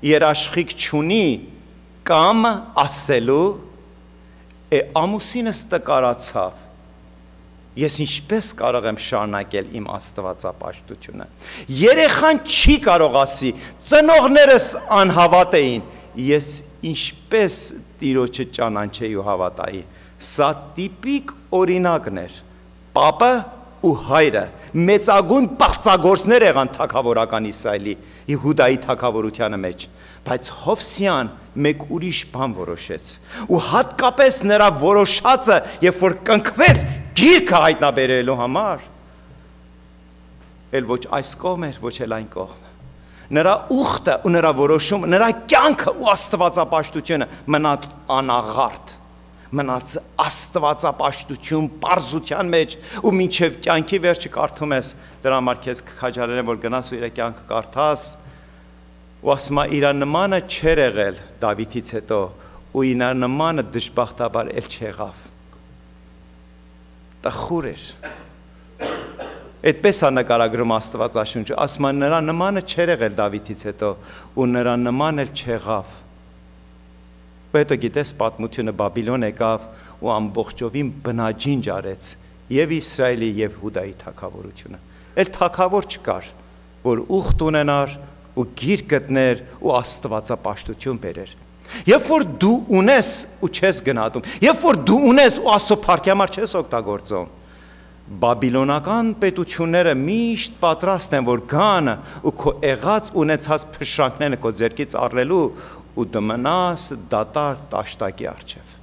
երաշխիք չունի կամ ասելու ամուսինս տկարացավ, ես ինչպես կարող եմ շարունակել իմ աստվածապաշտությունը։ Երեխան չի կարող ասի, ծնողներս անհավատ էին, ես ինչպես Տիրոջը ճանաչեի ու հավատայի։ Սա տիպիկ օրինակն էր։ Պապը ու հայրը մեծագույն բաղձագործներ եղան թագավորական Իսրայելի Իհուդայի թագավորությանը մեջ, բայց Հովսյան մեկ ուրիշ բան որոշեց ու հատկապես նրա որոշածը, երբ որ կնքվեց գիրքը հայտնաբերելու համար, էլ ոչ այս կողմ էր, ոչ էլ այն կողմ։ Նրա ուխտը ու նրա որոշումը, նրա կյանքը ու աստվածապաշտությունը մնաց անաղարտ, մնաց աստվածապաշտություն պարզության մեջ ու մինչև կյանքի վերջը կարդում ես, դրա համար քեզ կխաչարեմ, որ գնաս ու իր կյանքը կարդաս, ու ասում է իր նմանը չեր եղել Դավիթից հետո ու իր նմանը դժբախտաբար էլ չեղավ։ Տխուր էր։ Այդպես է նկարագրում Աստվածաշունչը, ասում է նրա նմանը չեր եղել Դավիթից հետո ու նրա նման էլ չեղավ։ Հետո գիտես պատմությունը Բաբիլոն եկավ ու ամբողջովին բնաջինջ արեց եւ Իսրայելի եւ Հուդայի թագավորությունը։ Էլ թագավոր չկար, որ ուխտ ունենար ու գիր գտներ ու աստվածապաշտություն բերեր։ Երբ որ դու ունես ու չես գնահատում, երբ որ դու ունես ու Աստծո փառքի համար չես օգտագործում, Բաբիլոնական պետությունները միշտ պատրաստ են, որ գան ու քո եղած ունեցած փշրանքները քո ձեռքից առնելու ու դմնաս դատար տաշտակի առջև։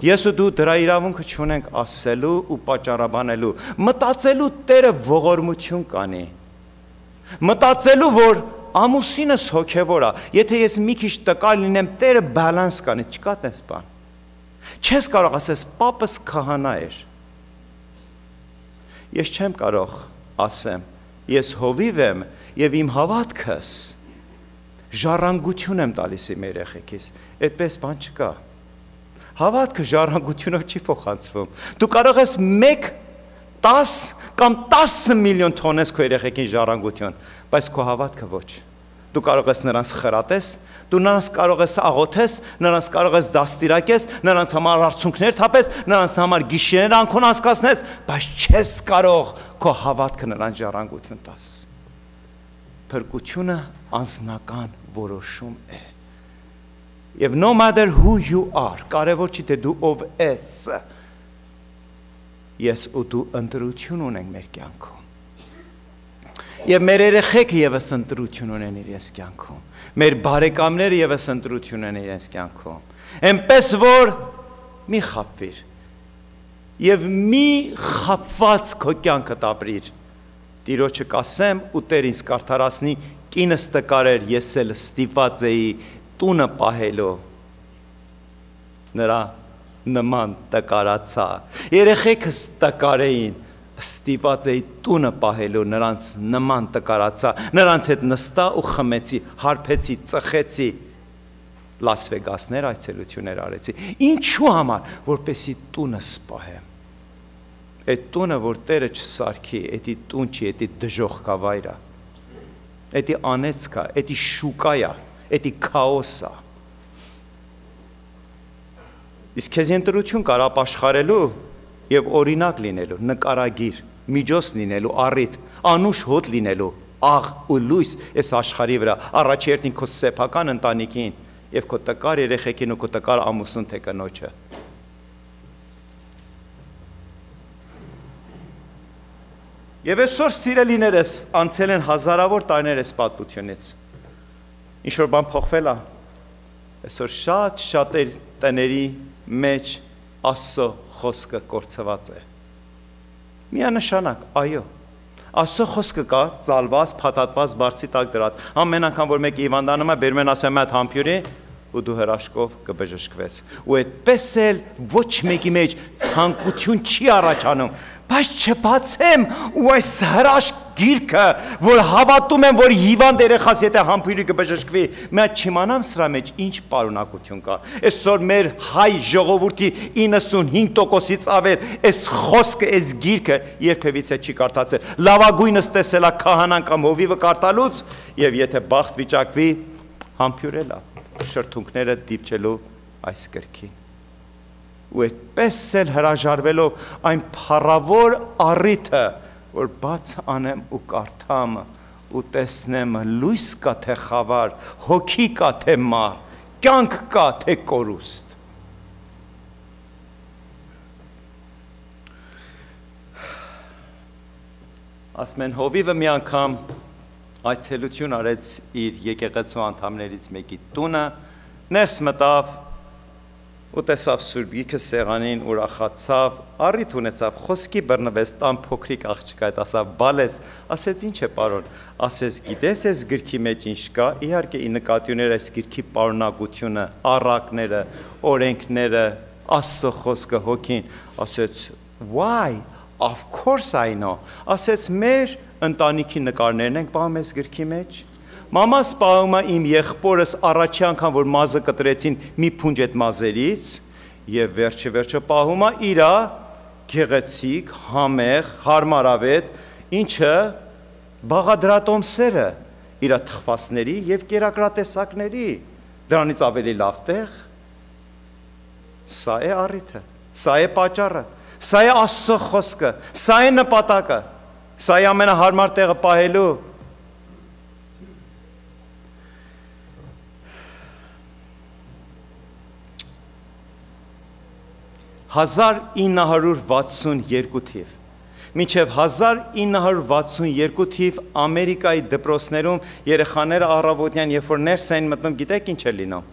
Ես ու դու դրա իրավունքը չունենք ասելու ու պատճառաբանելու, մտածելու Տերը ողորմություն կանի, մտածելու, որ ամուսինս հոգևոր է, եթե ես մի քիչ տկար լինեմ, Տերը բալանս կանի, չկա տես բան։ Չես կարող ասես, պապս քահանա էր։ Ես չեմ կարող ասեմ, ես հովիվ եմ և իմ հավատքս ժառանգություն եմ տալիս իմ երեխեքիս, այդպես բան չկա։ Հավատքը ժառանգությունով չի փոխանցվում։ Դու կարող ես 1, 10 կամ 10 միլիոն թոնես քո երեխեքին ժառանգություն, բայց քո հավատքը ոչ։ Դու կարող ես նրանց խրատես, դու նրանց կարող ես աղոթես, նրանց կարող ես դաստիարակես, նրանց համար արցունքներ թափես, նրանց համար գիշերներ անկոն անցկացնես, բայց չես կարող քո հավատքը նրանց ժառանգություն տաս։ Փրկությունը անձնական որոշում է։ Եվ no matter who you are, կարևոր չի թե դու ով ես, ես ու դու ընտրություն ունենք մեր կյանքում։ Եվ մեր երեխեքը ևս ընտրություն ունեն իրենց կյանքում, մեր բարեկամները ևս ընտրություն ունեն իրենց կյանքում, այնպես որ մի խաբվիր և մի խաբված քո կյանքը ապրիր, Տիրոջը կասեմ ու Տեր ինձ կարդարացնի, կինս տկար էր, ես էլ ստիպված էի տունը պահելու, նրա նման տկարացա, երեխեքս տկար էին, ստիպված էի տունը պահելու, նրանց նման տկարացա, նրանց հետ նստա ու խմեցի, հարբեցի, ծխեցի, Լաս Վեգասներ այցելություններ արեցի, ինչու համար, որպեսի տունս պահեմ, այդ տունը, որ Տերը չսարքի, էդի տուն չի, էդի դժոխքավայր է, էդի անեցք է, էդի շուկա է, էդի քաոս է, իսկ քեզ ընտրություն կար ապաշխարելու և օրինակ լինելու, նկարագիր, միջոց լինելու, առիթ, անուշ հոտ լինելու, աղ ու լույս ես աշխարհի վրա, առաջի հերթին քո սեփական ընտանիքին և քո տկար երեխեքին ու քո տկար ամուսնուն թե կնոջը։ Եվ այսօր սիրելիներս անցել են հազարավոր տարիներ այս պատմությունից։ Ինչ որ բան փոխվել է։ Այսօր շատ տների մեջ Աստծո խոսքը կորցված է։ Միանշանակ, այո։ Աստծո խոսքը կա, ծալված, փաթաթված, բարձի տակ դրած։ Ամեն անգամ որ մեկը հիվանդանում է, բերում են ասեմ այդ համբյուրի ու դու հրաշքով կբժշկվես։ Ու այդպես էլ ոչ մեկի մեջ ցանկություն չի առաջանում, բայց չբացեմ ու այս հրաշք գիրքը, որ հավատում եմ, որ հիվանդ երեխաս եթե համբույրի կբժշկվի, մենք չիմանամ սրա մեջ ինչ պարունակություն կա։ Այսօր մեր հայ ժողովրդի 95%-ից ավել այս խոսքը, այս գիրքը երբևիցե չի կարդացել։ Լավագույնս տեսել է քահանան կամ հովիվը կարդալուց, եւ եթե բախտ վիճակվի, համբյուրել է շրթունքները դիպչելու այս գրքին։ Ու այդպես էլ հրաժարվելով այն փառավոր առիթը, որ բաց անեմ ու կարդամ ու տեսնեմ լույս կա թե խավար, հոգի կա թե մահ, կյանք կա թե կորուստ։ Ասում են հովիվը մի անգամ այցելություն արեց իր եկեղեցու անդամներից մեկի տունը, ներս մտավ ու տեսավ Սուրբ Գիրքը սեղանին, ուրախացավ, առիթ ունեցավ, խոսքի բռնվեց, տան փոքրիկ աղջկա հետ ասավ, բալես, ասեց ինչ է պարոն, ասեց գիտես այս գրքի մեջ ինչ կա, իհարկե ի նկատի ուներ այս գրքի պարունակությունը, առակները, օրենքները, Աստծո խոսքը, հոգին, ասեց why, of course I know, ասեց մեր ընտանիքի նկարներն ենք պահում այս գրքի մեջ, մամաս պահում է իմ եղբորս առաջի անգամ, որ մազը կտրեցին մի փունջ այդ մազերից, և վերջը պահում է իրա գեղեցիկ, համեղ, հարմարավետ, ինչը բաղադրատոմսերը իրա թխվածների և կերակրատեսակների, դրանից ավելի լավ տեղ, սա է առիթը, սա է պատճառը, սա է Աստծո խոսքը, սա է նպատակը, սա է ամենահարմար տեղը պահելու, 1962 թիվ, մինչև 1962 թիվ Ամերիկայի դպրոցներում երեխաները առավոտյան, երբ որ ներս էին մտնում, գիտեք ինչ է լինում,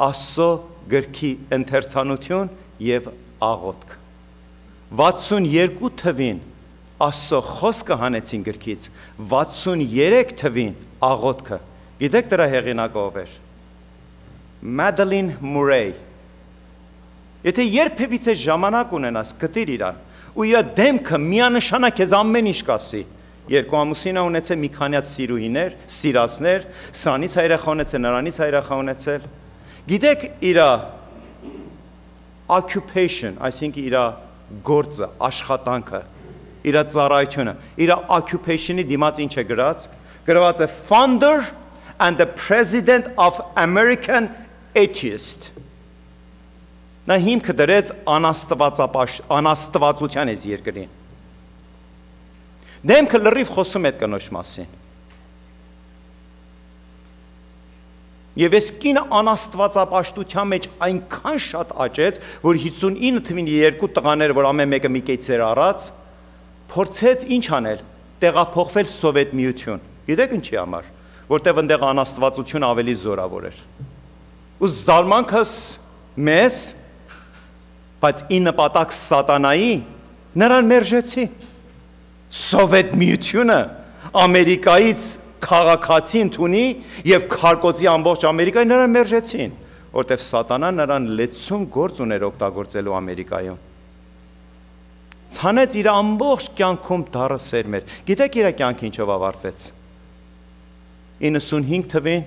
Աստծո գրքի ընթերցանություն և աղոթք, 62 թվին Աստծո խոսքը հանեցին գրքից, 63 թվին աղոթքը, գիտեք դրա հեղինակը ով էր, Մադելին Մուրեյ, Եթե երբևիցե ժամանակ ունենաս, գտիր իրան, ու իր դեմքը միանշանակ քեզ ամեն ինչ կասի, երկու ամուսին ունեցել մի քանի հատ սիրուհիներ, սիրածներ, սրանից հայրախ ունեցել, նրանից հայրախ ունեցել, գիտեք իր occupation, այսինքն իր գործը, աշխատանքը, իր ծառայությունը, իր occupation-ի դիմաց ինչ է գրած, գրված է founder and the president of American Atheist Նա հիմքը դրեց անաստվածության այս երկրին։ Դեմքը լրիվ խոսում է այդ կնոջ մասին։ Եվ այս կինը անաստվածապաշտության մեջ այնքան շատ աճեց, որ 59 թվին երկու տղաները, որ ամեն մեկը մի կեցեր առած, փորձեց ինչ անել, տեղափոխվել Սովետ Միություն։ Գիտեք ինչի համար, որտեղ այնտեղ անաստվածությունը ավելի զորավոր էր։ Ու զարմանքս մեզ բայց ի նպատակ սատանայի նրան մերժեցի։ Սովետ Միությունը Ամերիկայից քաղաքացի ընդունի և քարկոծի ամբողջ Ամերիկայի նրան մերժեցին, որտև սատանան նրան լեցուն գործ ուներ օգտագործելու Ամերիկայում։ Ցանեց իր ամբողջ կյանքում դառը սերմեր։ Գիտեք իր կյանքը ինչով ավարտվեց։ 95 թվին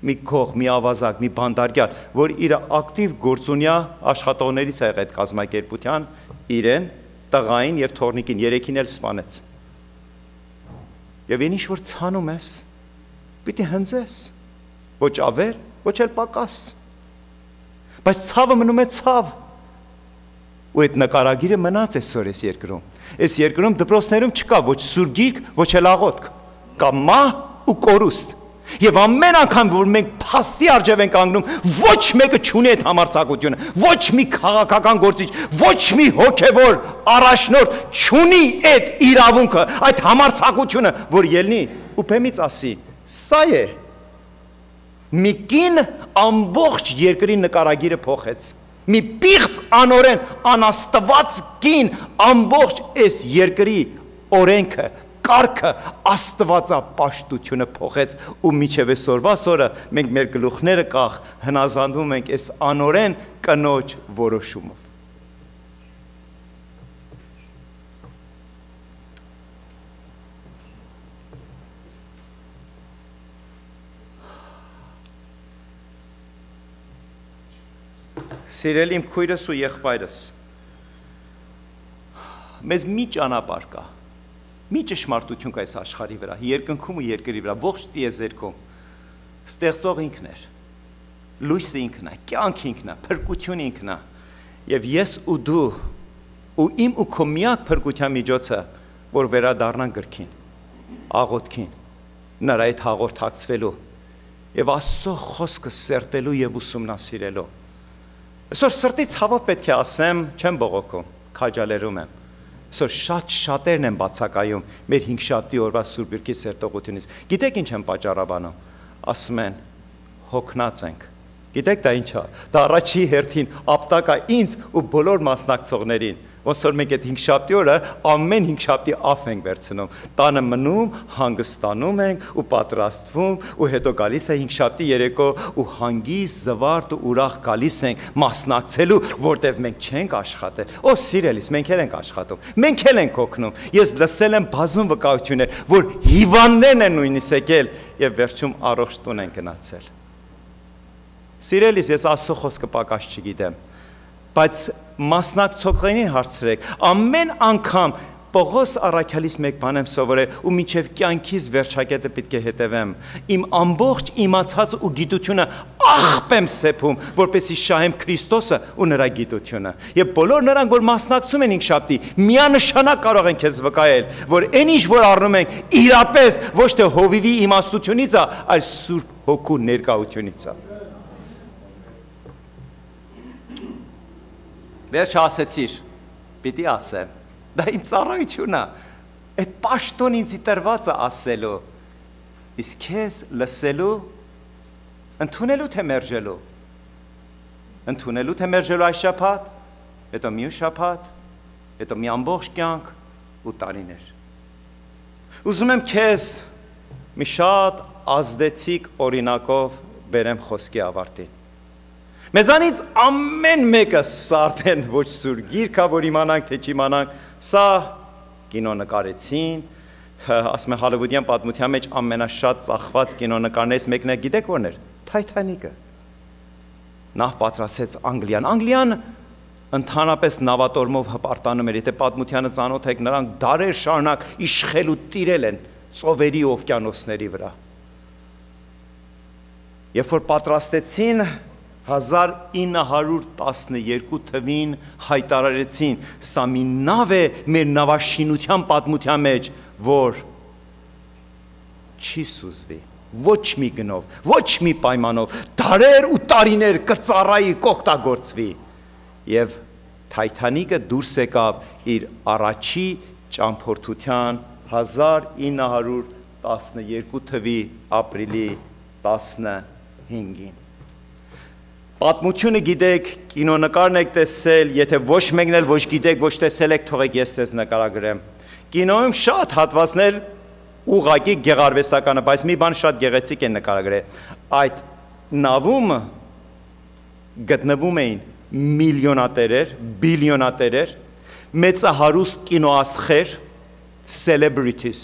մի կող, մի ավազակ, մի բանդարգյալ, որ իր ակտիվ գործունյա աշխատողներից է այդ կազմակերպության, իրեն, տղային և թորնիկին, երեքին էլ սպանեց։ Եվ ինչ որ ցանում ես, պիտի հնձես, ոչ ավեր, ոչ էլ պակաս, բայց ցավը մնում է ցավ, ու այդ նկարագիրը մնաց այսօր այս երկրում, այս երկրում դպրոցներում չկա ոչ սուրբ գիրք, ոչ էլ աղոթք, կա մահ ու կորուստ, Եվ ամեն անգամ, որ մենք փաստի առջև ենք կանգնում, ոչ մեկը չունի այդ համարձակությունը, ոչ մի քաղաքական գործիչ, ոչ մի հոգևոր առաջնորդ չունի այդ իրավունքը, այդ համարձակությունը, որ ելնի ու բեմից ասի. սա է։ Մի կին ամբողջ երկրի նկարագիրը փոխեց։ Մի պիղծ անօրեն, անաստված կին ամբողջ այս երկրի օրենքը, կարգը, աստվածապաշտությունը փոխեց ու միջև այսօրվա օրը մենք մեր գլուխները կախ հնազանդվում ենք այս անօրեն կնոջ որոշումով։ Սիրելի իմ քույրս ու եղբայրս, մեզ մի ճանապարհ կա, մի ճշմարտություն կա այս աշխարհի վրա, երկնքում ու երկրի վրա, ողջ տիեզերքում, ստեղծող ինքն էր, լույսը ինքն է, կյանքը ինքն է, փրկությունը ինքն է, եւ ես ու դու ու իմ ու քո միակ փրկության միջոցը, որ վերադառնան գրքին, աղոթքին, նրա հետ հաղորդակցվելու եւ Աստծո խոսքը սերտելու եւ ուսումնասիրելու։ Այսօր սրտի ցավով պետք է ասեմ, չեմ բողոքում, քաջալերում եմ։ Այսօր շատերն են բացակայում մեր 5-շաբթի օրվա Սուրբ Գրքի սերտողությունից։ Գիտեք ինչ են պատճառաբանում։ Ասում են, հոգնած ենք։ Գիտեք դա ինչ է։ Դա առաջի հերթին ապտակ է ինձ ու բոլոր մասնակցողներին։ Ոնց որ մենք այդ 5-շաբթի օրը ամեն 5-շաբթի ավ ենք վերցնում, տանը մնում, հանգստանում ենք ու պատրաստվում ու հետո գալիս է 5-շաբթի երեկո ու հանգիստ, զվարթ ու ուրախ գալիս ենք մասնակցելու, որտեվ մենք չենք աշխատել։ Օ սիրելիս, մենք էլ ենք աշխատում, մենք էլ ենք օգնում։ Ես լսել եմ բազում վկայություններ, որ հիվանդներն են նույնիսկ եկել եւ վերջում առողջ տուն են գնացել։ Սիրելիս, ես Աստծո խոսքը պակաս չգիտեմ, բայց մասնակցողներին հարցրեք, ամեն անգամ Պողոս առաքյալից մեկ բան եմ սովորել ու մինչև կյանքիս վերջակետը պետք է հետևեմ, իմ ամբողջ իմացած ու գիտությունը աղբ եմ սեփում, որպեսզի շահեմ Քրիստոսը ու նրա գիտությունը։ Եվ բոլոր նրանք, որ մասնակցում են 5-շաբթի, միանշանակ կարող են քեզ վկայել, որ այն ինչ որ առնում ենք, իրապես ոչ թե հովիվի իմաստությունից է, այլ Սուրբ Հոգու ներկայությունից է։ Վերջը ասեցիր, պիտի ասեմ, դա իմ ծառայությունն է, այդ պաշտոն ինձ տրված է ասելու, իսկ քեզ լսելու, ընդունելու թե մերժելու, ընդունելու թե մերժելու այս շաբաթ, հետո մյուս շաբաթ, հետո մի ամբողջ կյանք ու տարիներ։ Ուզում եմ քեզ մի շատ ազդեցիկ օրինակով բերեմ խոսքի ավարտին։ Մեզանից ամեն մեկը սա արդեն ոչ սուր գիրք է, որ իմանանք թե չիմանանք, սա կինո նկարեցին, ասում են հոլիվուդյան պատմության մեջ ամենաշատ ծախված կինոնկարներից մեկն է, գիտեք որն էր, Թայթանիկը։ Նախ պատրաստեց Անգլիան։ Անգլիան ընդհանրապես նավատորմով հպարտանում էր, եթե պատմությանը ծանոթ եք, նրանք դարեր շարունակ իշխել ու տիրել են ծովերի ու օվկիանոսների վրա։ Երբ որ պատրաստեցին 1912 թվին հայտարարեցին, սա մի նավ է մեր նավաշինության պատմության մեջ, որ չի սուզվի, ոչ մի գնով, ոչ մի պայմանով, դարեր ու տարիներ կծառայի, կօգտագործվի։ Եվ Թայթանիկը դուրս եկավ իր առաջի ճամփորդության 1912 թվի ապրիլի 15-ին։ Պատմությունը գիտեք, կինոնկարն եք տեսել, եթե ոչ մեկն էլ ոչ գիտեք, ոչ տեսել եք, թողեք ես ձեզ նկարագրեմ։ Կինոյում շատ հատվածներ ուղղակի գեղարվեստական է, բայց մի բան շատ գեղեցիկ է նկարագրել։ Այդ նավում գտնվում էին միլիոնատերեր, բիլիոնատերեր, մեծահարուստ կինոաստղեր, celebrities։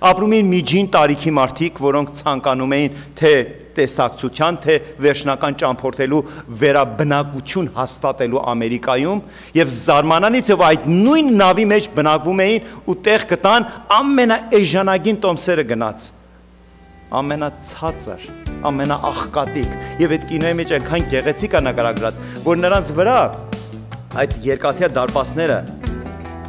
Ապրում էին միջին տարիքի մարդիկ, որոնք ցանկանում էին թե տեսակցության, թե վերջնական ճամփորդելու վերաբնակություն հաստատելու Ամերիկայում եւ զարմանալից եւ այդ նույն նավի մեջ բնակվում էին ու տեղ գտան ամենաէժանագին տոմսերը գնաց, ամենացածր, ամենաաղկատիկ եւ այդ կինոյի մեջ այնքան գեղեցիկ է նկարագրած, որ նրանց վրա այդ երկաթյա դարպասները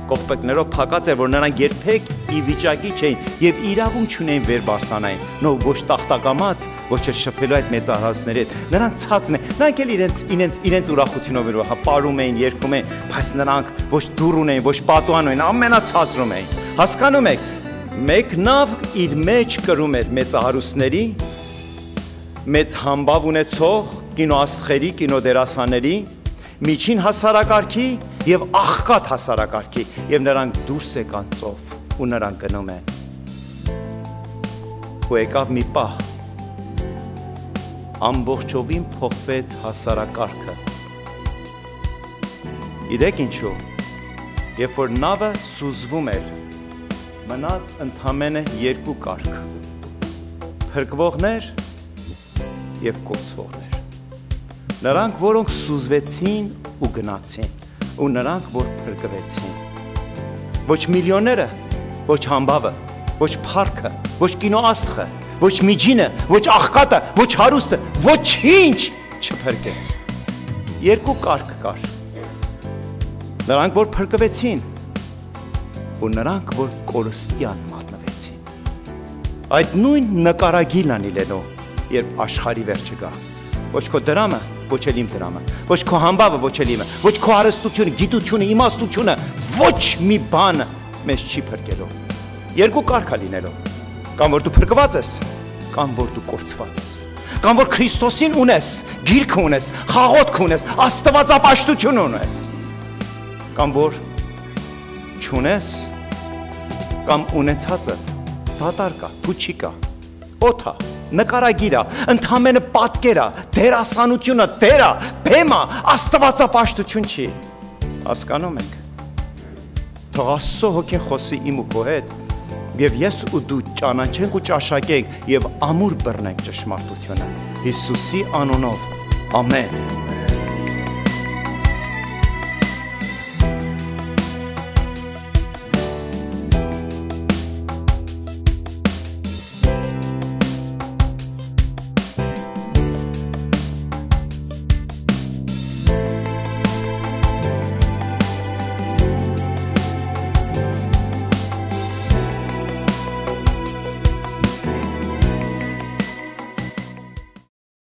կողպեքներով փակած էր, որ նրանք երբեք ի վիճակի չէին եւ իրավունք չունեին վեր բարձրանային, նո ոչ տախտակամած, ոչ էլ շփվելու այդ մեծահարուսների հետ։ Նրանք ցածն են, նրանք էլ իրենց ուրախությունով պարում էին, երգում էին, բայց նրանք ոչ դուռ ունեին, ոչ պատուհան ունեին, ամենացածրում էին։ Հասկանում եք, մեկ նավ իր մեջ կրում էր մեծահարուսների, մեծ համբավ ունեցող կինոաստղերի, կինոդերասանների, միջին հասարակարգի եւ աղքատ հասարակարգի եւ նրանք դուրս եկան ծով ու նրանք գնում են ու եկավ մի պահ ամբողջովին փոխվեց հասարակարգը գիտեք ինչու երբ որ նավը սուզվում էր մնաց ընդամենը երկու կարգ փրկվողներ եւ կորցվողներ նրանք, որոնք սուզվեցին ու գնացին, ու նրանք, որ փրկվեցին։ Ոչ միլիոնները, ոչ համբավը, ոչ փառքը, ոչ կինոաստղը, ոչ միջինը, ոչ աղքատը, ոչ հարուստը, ոչինչ չփրկեց։ Երկու կարգ կար։ Նրանք, որ փրկվեցին, ու նրանք, որ կորստյան մատնվեցին։ Այդ նույն նկարագիրն անի Լենո, երբ աշխարհի վերջը գա։ Ոչ քո դրամը, ոչ էլ իմ դրամը, ոչ քո համբավը, ոչ էլ իմը, ոչ քո հարստությունը, գիտությունը, իմաստությունը, ոչ մի բան մեզ չի փրկելու։ Երկու կարգ է լինելու։ Կամ որ դու փրկված ես, կամ որ դու կորցված ես։ Կամ որ Քրիստոսին ունես, գիրքը ունես, խաղոտք ունես, աստվածապաշտություն ունես։ Կամ որ չունես, կամ ունեցածը դատարկ է, փուչիկ է, օդ է, նկարագիր է, ընդամենը պատկեր է, դերասանությունը, դերը, բեմը, աստվածապաշտություն չի։ Հասկանում եք։ Թող Աստծո հոգին խոսի իմ ու քո հետ, եւ ես ու դու ճանաչենք ու ճաշակենք եւ ամուր բռնենք ճշմարտությունը։ Հիսուսի անունով։ Ամեն։